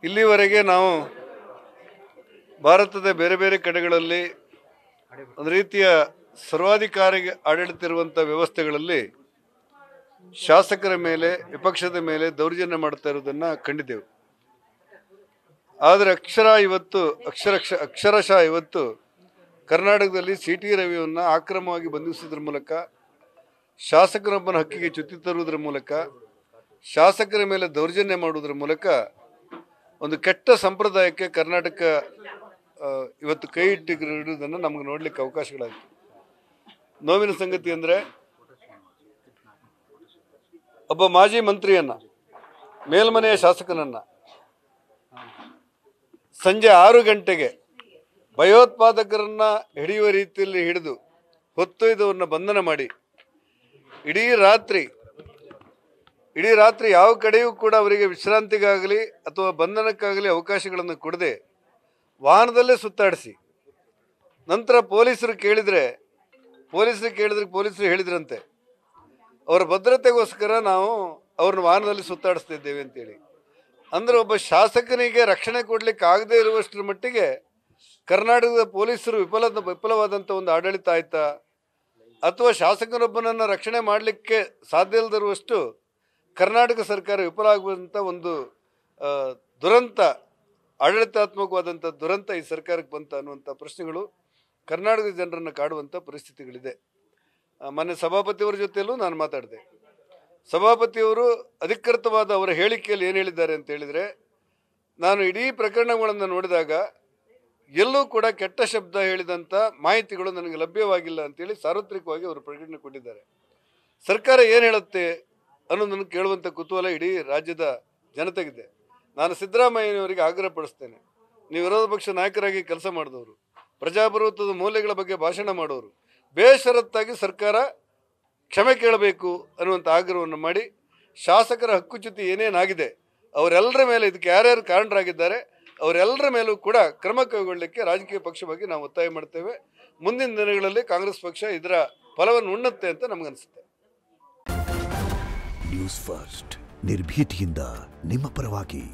ಇಲ್ಲಿವರೆಗೆ ನಾವು ಭಾರತದ ಬೇರೆ ಬೇರೆ ಕಡೆಗಳಲ್ಲಿ ಒಂದು ರೀತಿಯ ಸರ್ವಾಧಿಕಾರಿ ಆಡಳಿತ ಇರುವಂಥ ವ್ಯವಸ್ಥೆಗಳಲ್ಲಿ ಶಾಸಕರ ಮೇಲೆ ವಿಪಕ್ಷದ ಮೇಲೆ ದೌರ್ಜನ್ಯ ಮಾಡ್ತಾ ಇರೋದನ್ನು ಕಂಡಿದ್ದೆವು. ಆದರೆ ಅಕ್ಷರಶಃ ಇವತ್ತು ಕರ್ನಾಟಕದಲ್ಲಿ ಸಿ.ಟಿ. ರವಿಯನ್ನು ಅಕ್ರಮವಾಗಿ ಬಂಧಿಸುವುದರ ಮೂಲಕ, ಶಾಸಕರೊಬ್ಬನ ಹಕ್ಕಿಗೆ ಚ್ಯುತಿ ತರುವುದರ ಮೂಲಕ, ಶಾಸಕರ ಮೇಲೆ ದೌರ್ಜನ್ಯ ಮಾಡುವುದರ ಮೂಲಕ ಒಂದು ಕೆಟ್ಟ ಸಂಪ್ರದಾಯಕ್ಕೆ ಕರ್ನಾಟಕ ಇವತ್ತು ಕೈ ಇಟ್ಟಿರುವುದನ್ನು ನಮಗೆ ನೋಡಲಿಕ್ಕೆ ಅವಕಾಶಗಳಾಯಿತು. ನೋವಿನ ಸಂಗತಿ ಅಂದರೆ, ಒಬ್ಬ ಮಾಜಿ ಮಂತ್ರಿಯನ್ನ, ಮೇಲ್ಮನೆಯ ಶಾಸಕನನ್ನ ಸಂಜೆ 6 ಗಂಟೆಗೆ ಭಯೋತ್ಪಾದಕರನ್ನ ಹಿಡಿಯುವ ರೀತಿಯಲ್ಲಿ ಹಿಡಿದು ಹೊತ್ತೊಯ್ದವರನ್ನ ಬಂಧನ ಮಾಡಿ ಇಡೀ ರಾತ್ರಿ ಯಾವ ಕಡೆಯೂ ಕೂಡ ಅವರಿಗೆ ವಿಶ್ರಾಂತಿಗಾಗಲಿ ಅಥವಾ ಬಂಧನಕ್ಕಾಗಲಿ ಅವಕಾಶಗಳನ್ನು ಕೊಡದೆ ವಾಹನದಲ್ಲೇ ಸುತ್ತಾಡಿಸಿ, ನಂತರ ಪೊಲೀಸರು ಹೇಳಿದ್ರಂತೆ ಅವರ ಭದ್ರತೆಗೋಸ್ಕರ ನಾವು ಅವ್ರನ್ನ ವಾಹನದಲ್ಲಿ ಸುತ್ತಾಡಿಸ್ತಾ ಇದ್ದೇವೆ ಅಂತೇಳಿ. ಅಂದರೆ ಒಬ್ಬ ಶಾಸಕನಿಗೆ ರಕ್ಷಣೆ ಕೊಡಲಿಕ್ಕೆ ಆಗದೇ ಇರುವಷ್ಟರ ಮಟ್ಟಿಗೆ ಕರ್ನಾಟಕದ ಪೊಲೀಸರು ವಿಫಲವಾದಂಥ ಒಂದು ಆಡಳಿತ ಆಯ್ತಾ, ಅಥವಾ ಶಾಸಕನೊಬ್ಬನನ್ನು ರಕ್ಷಣೆ ಮಾಡಲಿಕ್ಕೆ ಸಾಧ್ಯ ಇಲ್ಲದಿರುವಷ್ಟು ಕರ್ನಾಟಕ ಸರ್ಕಾರ ವಿಫಲ ಆಗುವಂಥ ಒಂದು ದುರಂತ, ಆಡಳಿತಾತ್ಮಕವಾದಂಥ ದುರಂತ ಈ ಸರ್ಕಾರಕ್ಕೆ ಬಂತ ಅನ್ನುವಂಥ ಪ್ರಶ್ನೆಗಳು ಕರ್ನಾಟಕದ ಜನರನ್ನು ಕಾಡುವಂಥ ಪರಿಸ್ಥಿತಿಗಳಿದೆ. ಮೊನ್ನೆ ಸಭಾಪತಿಯವರ ಜೊತೆಯಲ್ಲೂ ನಾನು ಮಾತಾಡಿದೆ. ಸಭಾಪತಿಯವರು ಅಧಿಕೃತವಾದ ಅವರ ಹೇಳಿಕೆಯಲ್ಲಿ ಏನು ಹೇಳಿದ್ದಾರೆ ಅಂತ ಹೇಳಿದರೆ, ನಾನು ಇಡೀ ಪ್ರಕರಣಗಳನ್ನು ನೋಡಿದಾಗ ಎಲ್ಲೂ ಕೂಡ ಕೆಟ್ಟ ಶಬ್ದ ಹೇಳಿದಂಥ ಮಾಹಿತಿಗಳು ನನಗೆ ಲಭ್ಯವಾಗಿಲ್ಲ ಅಂತೇಳಿ ಸಾರ್ವತ್ರಿಕವಾಗಿ ಅವರು ಪ್ರಕಟಣೆ ಕೊಟ್ಟಿದ್ದಾರೆ. ಸರ್ಕಾರ ಏನು ಹೇಳುತ್ತೆ ಅನ್ನೋದನ್ನು ಕೇಳುವಂಥ ಕುತೂಹಲ ಇಡೀ ರಾಜ್ಯದ ಜನತೆಗಿದೆ. ನಾನು ಸಿದ್ದರಾಮಯ್ಯನವರಿಗೆ ಆಗ್ರಹ ಪಡಿಸ್ತೇನೆ, ನೀವು ವಿರೋಧ ಪಕ್ಷ ನಾಯಕರಾಗಿ ಕೆಲಸ ಮಾಡಿದವರು, ಪ್ರಜಾಪ್ರಭುತ್ವದ ಮೌಲ್ಯಗಳ ಬಗ್ಗೆ ಭಾಷಣ ಮಾಡೋರು, ಬೇಷರತ್ತಾಗಿ ಸರ್ಕಾರ ಕ್ಷಮೆ ಕೇಳಬೇಕು ಅನ್ನುವಂಥ ಆಗ್ರಹವನ್ನು ಮಾಡಿ, ಶಾಸಕರ ಹಕ್ಕುಚ್ಯುತಿ ಏನೇನಾಗಿದೆ ಅವರೆಲ್ಲರ ಮೇಲೆ, ಇದಕ್ಕೆ ಯಾರ್ಯಾರು ಕಾರಣರಾಗಿದ್ದಾರೆ ಅವರೆಲ್ಲರ ಮೇಲೂ ಕೂಡ ಕ್ರಮ ಕೈಗೊಳ್ಳಲಿಕ್ಕೆ ರಾಜಕೀಯ ಪಕ್ಷವಾಗಿ ನಾವು ಒತ್ತಾಯ ಮಾಡ್ತೇವೆ. ಮುಂದಿನ ದಿನಗಳಲ್ಲಿ ಕಾಂಗ್ರೆಸ್ ಪಕ್ಷ ಇದರ ಫಲವನ್ನು ಉಣ್ಣುತ್ತೆ ಅಂತ ನಮಗನ್ಸುತ್ತೆ. ನ್ಯೂಸ್ ಫಸ್ಟ್, ನಿರ್ಭೀತಿಯಿಂದ ನಿಮ್ಮ ಪರವಾಗಿ.